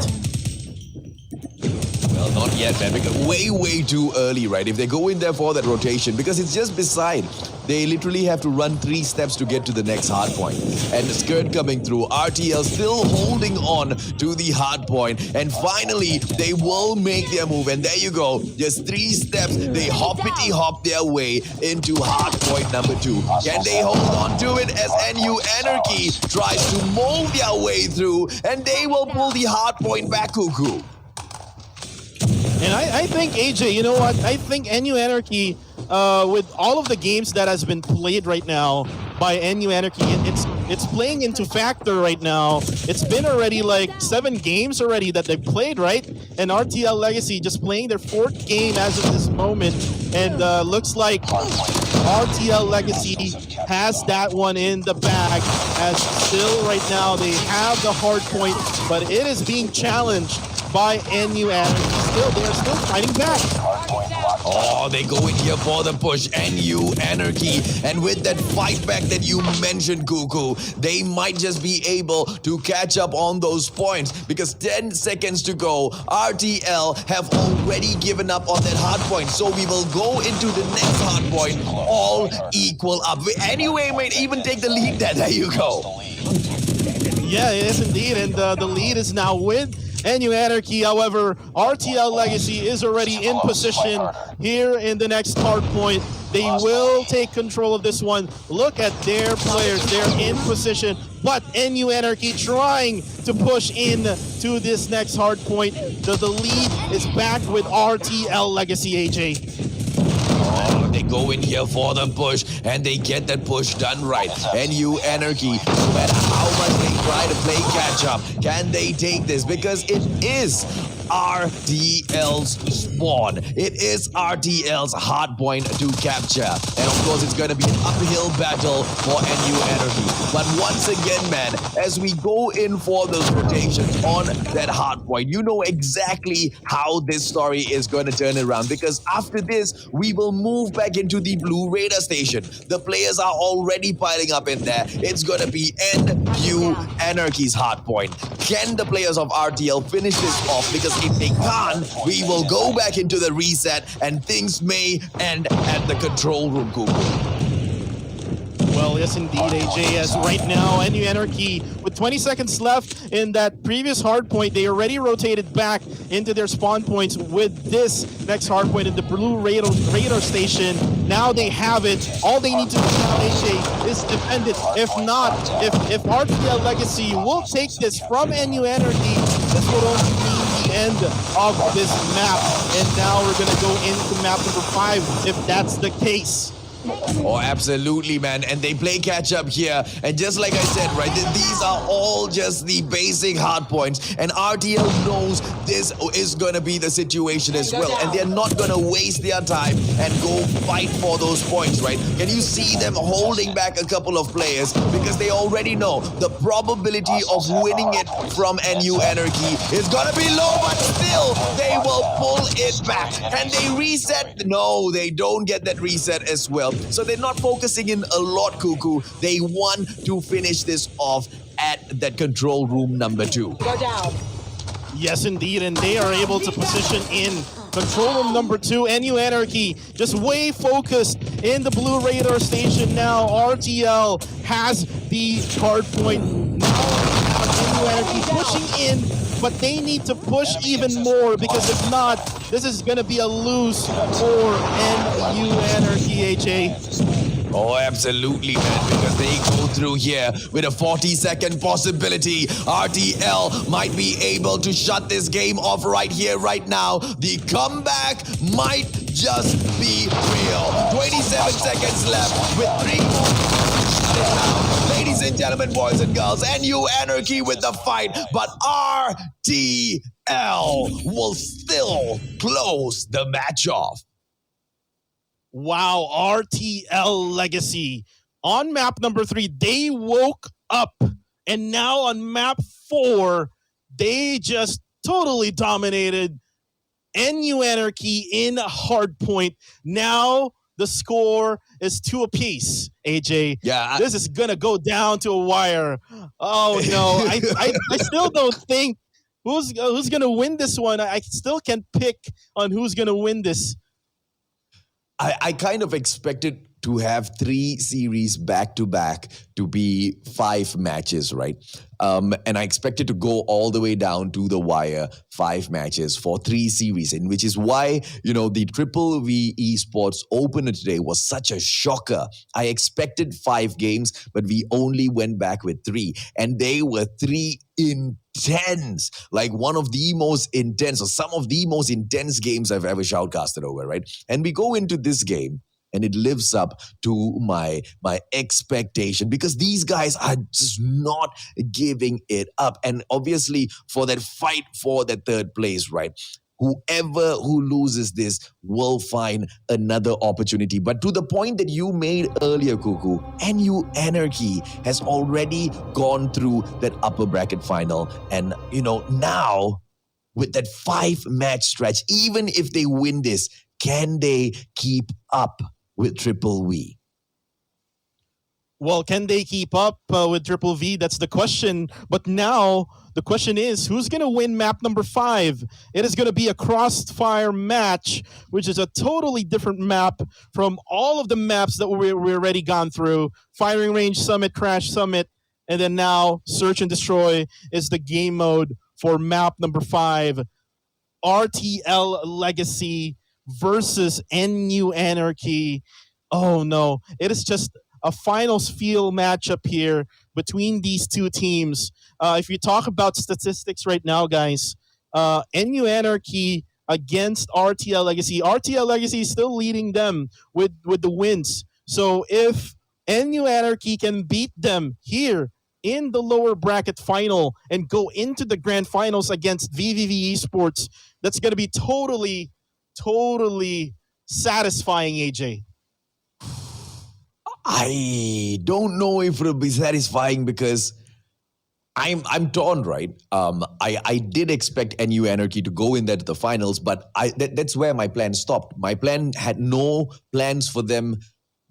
Well, not yet, man, because way too early, right? If they go in there for that rotation, because it's just beside. They literally have to run 3 steps to get to the next hard point. And the skirt coming through, RTL still holding on to the hard point. And finally, they will make their move. And there you go, just 3 steps. They hoppity-hop their way into hard point number 2. Can they hold on to it as NU Anarchy tries to mold their way through? And they will pull the hard point back, Cuckoo. And I think, AJ, you know what? I think NU Anarchy, with all of the games that has been played right now by NU Anarchy, it's playing into factor right now. It's been already like 7 games already that they've played, right? And RTL Legacy just playing their 4th game as of this moment. And looks like RTL Legacy has that one in the bag, as still right now they have the hard point, but it is being challenged by NU Anarchy. They're still fighting back. Oh, they go in here for the push. NU Anarchy. And with that fight back that you mentioned, Cuckoo, they might just be able to catch up on those points, because 10 seconds to go. RTL have already given up on that hard point. So we will go into the next hard point all equal up. Anyway, might even take the lead there. There you go. Yeah, yes indeed. And the lead is now with NU Anarchy. However, RTL Legacy is already in position here in the next hard point. They will take control of this one. Look at their players. They're in position. But NU Anarchy trying to push in to this next hard point. So the lead is back with RTL Legacy, AJ. Oh, they go in here for the push, and they get that push done right. NU Anarchy, no matter how much they try to play catch up, can they take this? Because it is RTL's spawn. It is RTL's hard point to capture. And of course, it's going to be an uphill battle for NU Anarchy. But once again, man, as we go in for those rotations on that hard point, you know exactly how this story is going to turn around. Because after this, we will move back into the blue radar station. The players are already piling up in there. It's going to be NU Anarchy's hard point. Can the players of RTL finish this off? Because if they can't, we will go back into the reset and things may end at the control room, Cuckoo. Well, yes indeed, AJ, as right now, NU Anarchy, with 20 seconds left in that previous hard point, they already rotated back into their spawn points with this next hard point in the blue radar station. Now they have it. All they need to do now, AJ, is defend it. If not, if RTL Legacy will take this from NU Anarchy, this would only mean the end of this map. And now we're going to go into map number 5, if that's the case. Oh, absolutely, man. And they play catch up here. And just like I said, right, these are all just the basic hard points. And RTL knows this is going to be the situation as well. And they're not going to waste their time and go fight for those points, right? Can you see them holding back a couple of players? Because they already know the probability of winning it from NU Anarchy is going to be low, but still, they will pull it back. And they reset. No, they don't get that reset as well. So they're not focusing in a lot, Cuckoo. They want to finish this off at that control room number 2. Go down. Yes, indeed, and they are able to position in control room number 2. NU Anarchy just way focused in the blue radar station now. RTL has the hard point. Now NU Anarchy pushing in but they need to push even more because if not, this is going to be a lose for NU Anarchy, HA. Oh, absolutely, man, because they go through here with a 40-second possibility. RTL might be able to shut this game off right here, right now. The comeback might just be real. 27 seconds left with 3 more to shut it down. Ladies and gentlemen, boys and girls, NU Anarchy with the fight, but RTL will still close the match off. Wow, RTL Legacy. On map number 3, they woke up. And now on map 4, they just totally dominated NU Anarchy in hardpoint. Now the score is 2 apiece, AJ. Yeah, this is going to go down to a wire. Oh, no. I still don't think who's going to win this one. I still can't pick on who's going to win this. I kind of expected to have 3 series back to back to be 5 matches, right? And I expected to go all the way down to the wire, 5 matches for 3 series, and which is why, the Triple V Esports opener today was such a shocker. I expected 5 games, but we only went back with 3, and they were 3 intense, like one of the most intense or some of the most intense games I've ever shoutcasted over, right? And we go into this game and it lives up to my expectation because these guys are just not giving it up. And obviously for that fight for that 3rd place, right? Whoever who loses this will find another opportunity. But to the point that you made earlier, Kuku, NU Anarchy has already gone through that upper bracket final. And, now with that 5-match stretch, even if they win this, can they keep up with Triple V? Well, can they keep up with Triple V? That's the question. But now the question is, who's going to win map number 5? It is going to be a crossfire match, which is a totally different map from all of the maps that we're already gone through. Firing Range Summit, Crash Summit, and then now Search and Destroy is the game mode for map number 5. RTL Legacy versus NU Anarchy. Oh no, it is just a finals feel matchup here between these 2 teams. If you talk about statistics right now, guys, NU Anarchy against RTL Legacy. RTL Legacy is still leading them with the wins. So if NU Anarchy can beat them here in the lower bracket final and go into the grand finals against VVV Esports, that's going to be totally satisfying, AJ. I don't know if it'll be satisfying because I'm torn, right? I did expect NU Anarchy to go in there to the finals, but that's where my plan stopped. My plan had no plans for them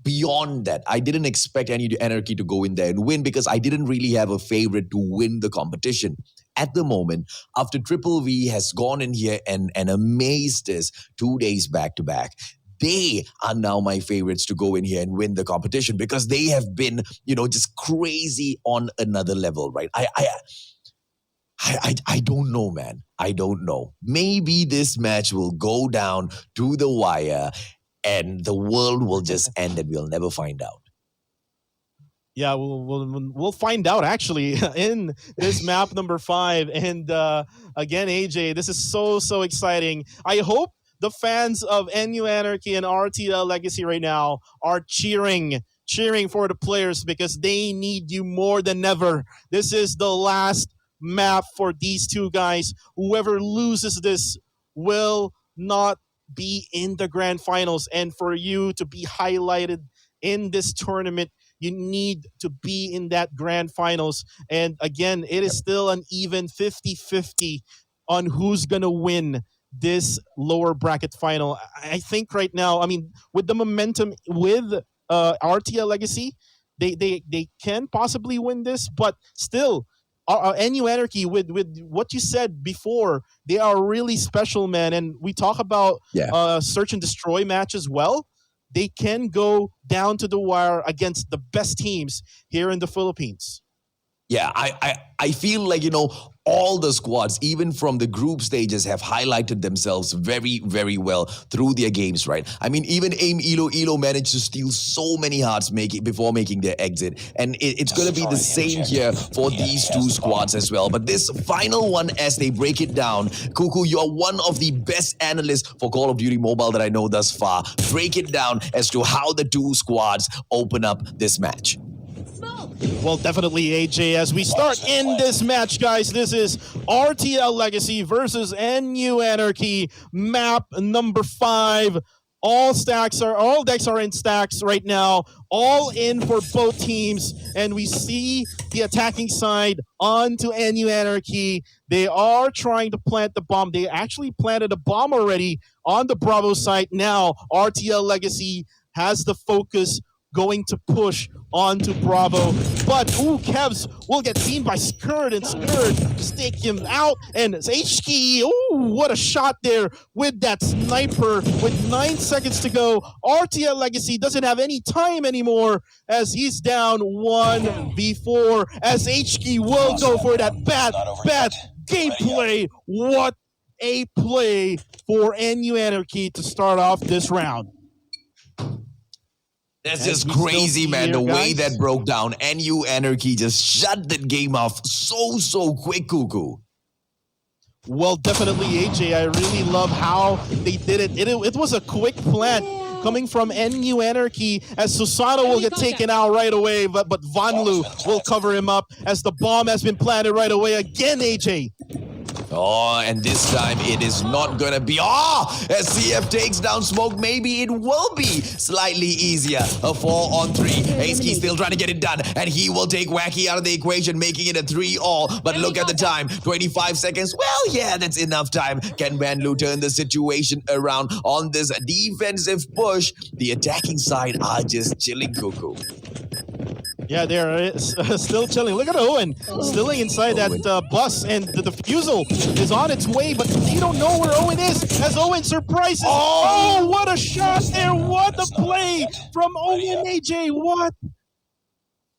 beyond that. I didn't expect NU Anarchy to go in there and win because I didn't really have a favorite to win the competition. At the moment, after Triple V has gone in here and amazed us 2 days back to back, they are now my favorites to go in here and win the competition because they have been, just crazy on another level, right? I don't know, man. I don't know. Maybe this match will go down to the wire and the world will just end and we'll never find out. Yeah, we'll find out actually in this map number 5. And again, AJ, this is so exciting. I hope the fans of NU Anarchy and RTL Legacy right now are cheering for the players because they need you more than ever. This is the last map for these 2 guys. Whoever loses this will not be in the grand finals. And for you to be highlighted in this tournament, you need to be in that grand finals. And again, it is still an even 50-50 on who's going to win this lower bracket final. I think right now, with the momentum with RTL Legacy, they can possibly win this, but still, NU Anarchy, with what you said before, they are really special, man. And we talk about Search and Destroy match as well. They can go down to the wire against the best teams here in the Philippines. Yeah, I feel like, all the squads, even from the group stages, have highlighted themselves very, very well through their games, right? I mean, even AIM Elo managed to steal so many hearts before making their exit. And it's going to be the same here for these two squads as well. But this final one, as they break it down, Cuckoo, you're one of the best analysts for Call of Duty Mobile that I know thus far. Break it down as to how the two squads open up this match. Well, definitely, AJ. As we start in this match, guys, this is RTL Legacy versus NU Anarchy, map number 5. All decks are in stacks right now, all in for both teams, and we see the attacking side onto NU Anarchy. They are trying to plant the bomb. They actually planted a bomb already on the Bravo site. Now, RTL Legacy has the focus going to push onto Bravo. But, Kevs will get seen by Skirt, and Skirt just take him out. And it's HK, what a shot there with that sniper with 9 seconds to go. RTL Legacy doesn't have any time anymore as he's down 1v4 as HK will go for that bad gameplay. What a play for NU Anarchy to start off this round. That's just crazy, man, the way that broke down. NU Anarchy just shut that game off so quick, Cuckoo. Well, definitely, AJ. I really love how they did it. It was a quick plant coming from NU Anarchy as Susano will get taken out right away, but Vanlu will cover him up as the bomb has been planted right away again, AJ. Oh, and this time it is not gonna be. As CF takes down Smoke, maybe it will be slightly easier. A 4-on-3. Aski still trying to get it done, and he will take Wacky out of the equation, making it a 3-all. But look at the time, 25 seconds. Well, yeah, that's enough time. Can Vanlu turn the situation around on this defensive push? The attacking side are just chilling, Cuckoo. Yeah, they're still chilling. Look at Owen still inside that bus, and the defusal is on its way, but you don't know where Owen is as Owen surprises. Oh, what a shot there. What a play from Owen, AJ. What?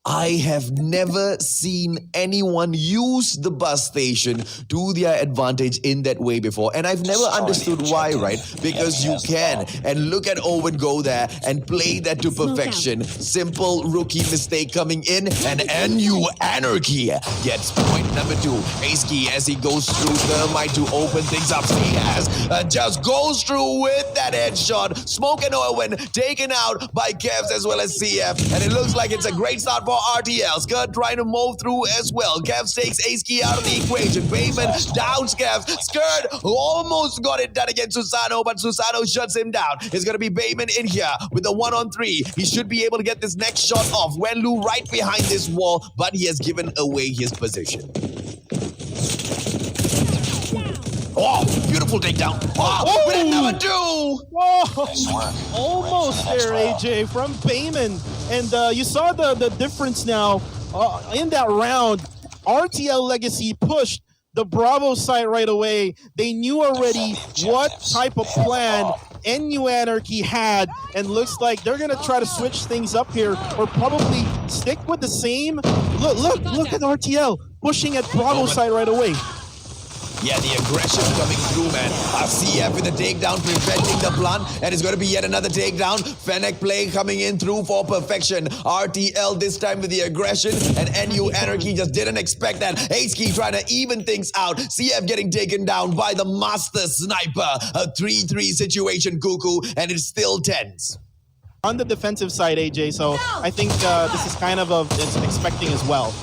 I have never seen anyone use the bus station to their advantage in that way before. And I've never understood why, right? Because you can. And look at Owen go there and play that to perfection. Simple rookie mistake coming in, and NU Anarchy gets point number 2. Aski, as he goes through Thermite to open things up, he just goes through with that headshot. Smoke and Owen taken out by Kevs as well as CF. And it looks like it's a great start for RTL. Skirt trying to move through as well. Kev takes Aski out of the equation. Bayman downs Kev. Skirt almost got it done against Susano, but Susano shuts him down. It's going to be Bayman in here with the 1-on-3. He should be able to get this next shot off. Wenlu right behind this wall, but he has given away his position. Oh, beautiful takedown. Oh, with another 2. Whoa. Almost there, AJ, from Bayman. And you saw the difference now in that round. RTL Legacy pushed the Bravo site right away. They knew already what type of plan NU Anarchy had, and looks like they're going to try to switch things up here, or probably stick with the same. Look at RTL pushing at Bravo site right away. Yeah, the aggression coming through, man. CF with the takedown, preventing the blunt, and it's going to be yet another takedown. Fennec play coming in through for perfection. RTL this time with the aggression, and NU Anarchy just didn't expect that. Aski trying to even things out. CF getting taken down by the master sniper. A 3-3 situation, Cuckoo, and it's still tense. On the defensive side, AJ, so I think this is kind of it's expecting as well.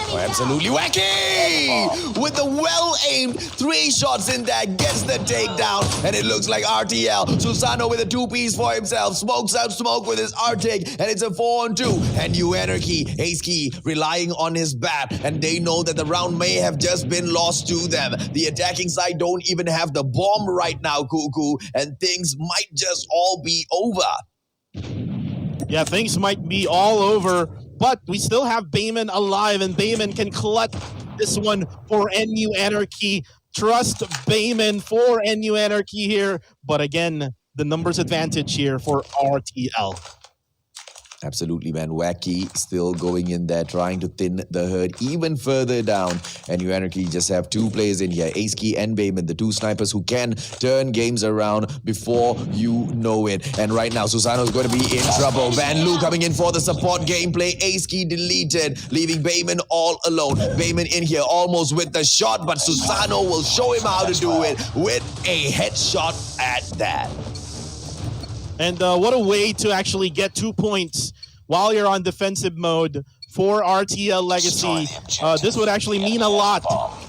Oh, absolutely wacky! With the well-aimed 3 shots in there, gets the takedown, and it looks like RTL. Susano with a 2-piece for himself, smokes out Smoke with his R-take, and it's a 4-on-2. And NU Anarchy, Aski relying on his bat, and they know that the round may have just been lost to them. The attacking side don't even have the bomb right now, Cuckoo, and things might just all be over. Yeah, things might be all over, but we still have Bayman alive, and Bayman can clutch this one for NU Anarchy. Trust Bayman for NU Anarchy here, but again, the numbers advantage here for RTL. Absolutely, man. Wacky still going in there, trying to thin the herd even further down. And you Anarchy just have two players in here, Ace-Key and Bayman, the two snipers who can turn games around before you know it. And right now, Susano's going to be in trouble. Van Loo coming in for the support gameplay. Ace-Key deleted, leaving Bayman all alone. Bayman in here almost with the shot, but Susano will show him how to do it with a headshot at that. And what a way to actually get 2 points while you're on defensive mode for RTL Legacy. This would actually mean a lot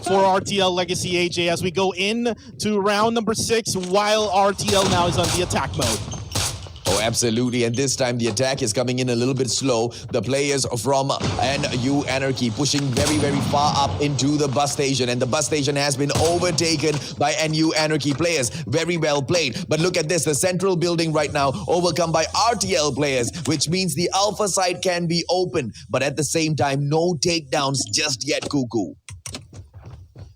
for RTL Legacy, AJ, as we go into round number 6 while RTL now is on the attack mode. Oh, absolutely. And this time the attack is coming in a little bit slow. The players from NU Anarchy pushing very, very far up into the bus station. And the bus station has been overtaken by NU Anarchy players. Very well played. But look at this. The central building right now overcome by RTL players, which means the alpha side can be open. But at the same time, no takedowns just yet, Cuckoo.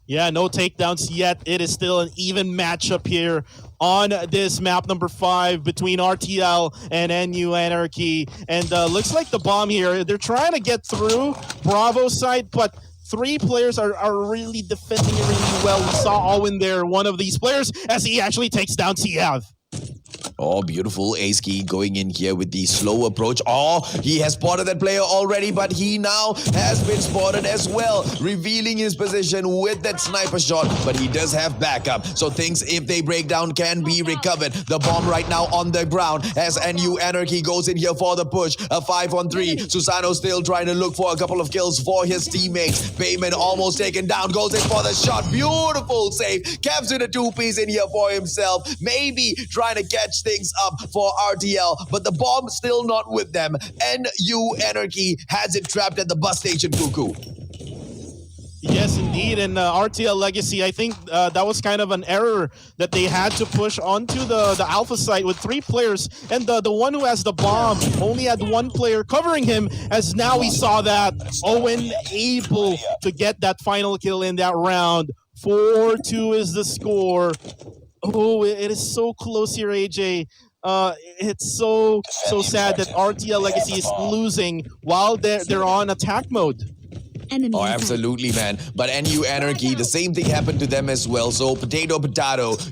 Yeah, no takedowns yet. It is still an even matchup here on this map number 5 between RTL and NU Anarchy. And looks like the bomb here, they're trying to get through Bravo side, but 3 players are really defending it really well. We saw Owen there, one of these players, as he actually takes down Siev. Oh, beautiful. Ace-Key going in here with the slow approach. Oh, he has spotted that player already, but he now has been spotted as well, revealing his position with that sniper shot, but he does have backup. So things, if they break down, can be recovered. The bomb right now on the ground as NU Anarchy goes in here for the push. A 5-on-3. Susano still trying to look for a couple of kills for his teammates. Bayman almost taken down, goes in for the shot. Beautiful save. Caps with a 2-piece in here for himself. Maybe trying to catch things up for RTL, but the bomb still not with them. NU Anarchy has it trapped at the bus station, Cuckoo. Yes, indeed. And RTL Legacy, I think that was kind of an error that they had to push onto the alpha site with 3 players. And the one who has the bomb only had 1 player covering him, as now we saw that Owen able to get that final kill in that round. 4-2 is the score. Oh, it is so close here, AJ. It's so sad that RTL Legacy is losing while they're on attack mode. Oh, absolutely, man. But NU Anarchy, the same thing happened to them as well. So potato,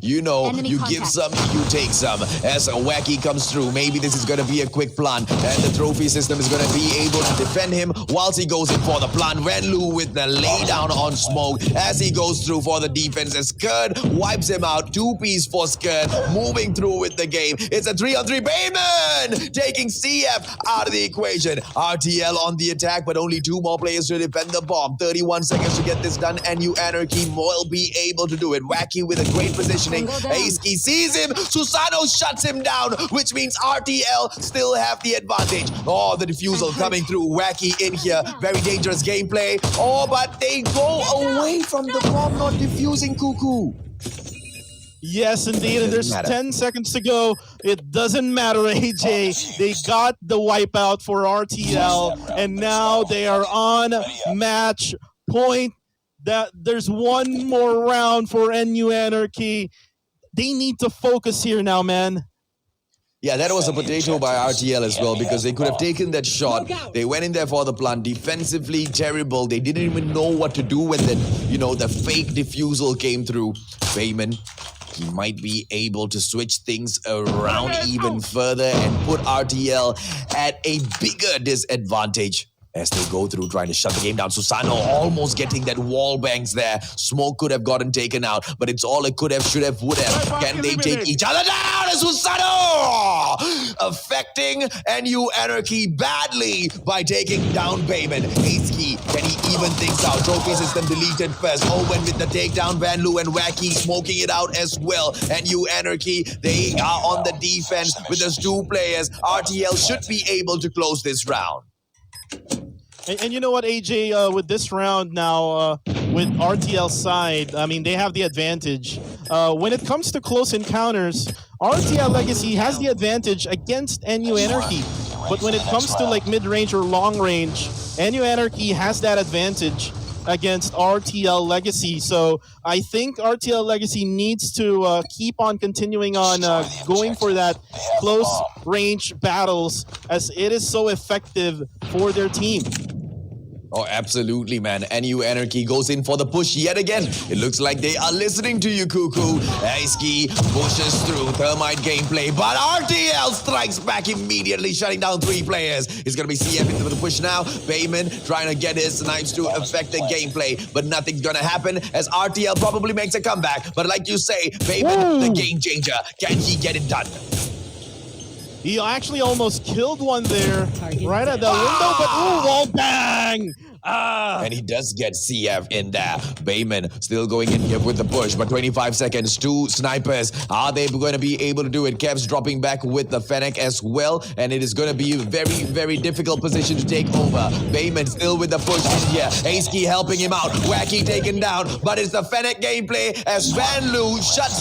you know, you give some, you take some. As a Wacky comes through, maybe this is going to be a quick plant. And the trophy system is going to be able to defend him whilst he goes in for the plant. Van Loo with the laydown on smoke as he goes through for the defense. As Skurd wipes him out. 2-piece for Skurd, moving through with the game. It's a 3-on-3. Bayman taking CF out of the equation. RTL on the attack, but only 2 more players to defend the bomb. 31 seconds to get this done. NU Anarchy will be able to do it. Wacky with a great positioning. Ace-Key sees him. Susano shuts him down, which means RTL still have the advantage. Oh, the defusal coming through. Wacky in here. Very dangerous gameplay. Oh, but they go away from the bomb, not defusing, Cuckoo. Yes, indeed, and there's 10 seconds to go. It doesn't matter, AJ. They got the wipeout for RTL, and now they are on match point. There's 1 more round for NU Anarchy. They need to focus here now, man. Yeah, that was a potato by RTL as well, because they could have taken that shot. They went in there for the plant. Defensively terrible. They didn't even know what to do when the fake defusal came through. Bayman, he might be able to switch things around even further and put RTL at a bigger disadvantage as they go through trying to shut the game down. Susano almost getting that wall bangs there. Smoke could have gotten taken out, but it's all it could have, should have, would have. Can they take each other down? As Susano affecting NU Anarchy badly by taking down Bayman. Ace-Key, can he even things out? Trophy system deleted first. Owen with the takedown. Van Loo and Wacky smoking it out as well. NU Anarchy, they are on the defense with those 2 players. RTL should be able to close this round. And you know what, AJ, with this round now, with RTL side, I mean, they have the advantage. When it comes to close encounters, RTL Legacy has the advantage against NU Anarchy. But when it comes to like mid-range or long range, NU Anarchy has that advantage. against RTL Legacy. So I think RTL Legacy needs to keep on continuing on going for that close range battles, as it is so effective for their team. Oh, absolutely, man. NU Anarchy goes in for the push yet again. It looks like they are listening to you, Cuckoo. Ice-Key pushes through Thermite gameplay, but RTL strikes back immediately, shutting down 3 players. It's going to be CF into the push now. Bayman trying to get his snipes to affect the gameplay, but nothing's going to happen as RTL probably makes a comeback. But like you say, Bayman, the game changer. Can he get it done? He actually almost killed one there, right at the window, but ooh, wall bang! And he does get CF in there. Bayman still going in here with the push, but 25 seconds, 2 snipers. Are they going to be able to do it? Kev's dropping back with the Fennec as well, and it is going to be a very, very difficult position to take over. Bayman still with the push in here. Ace-Key helping him out. Wacky taken down, but it's the Fennec gameplay as Van Loo shuts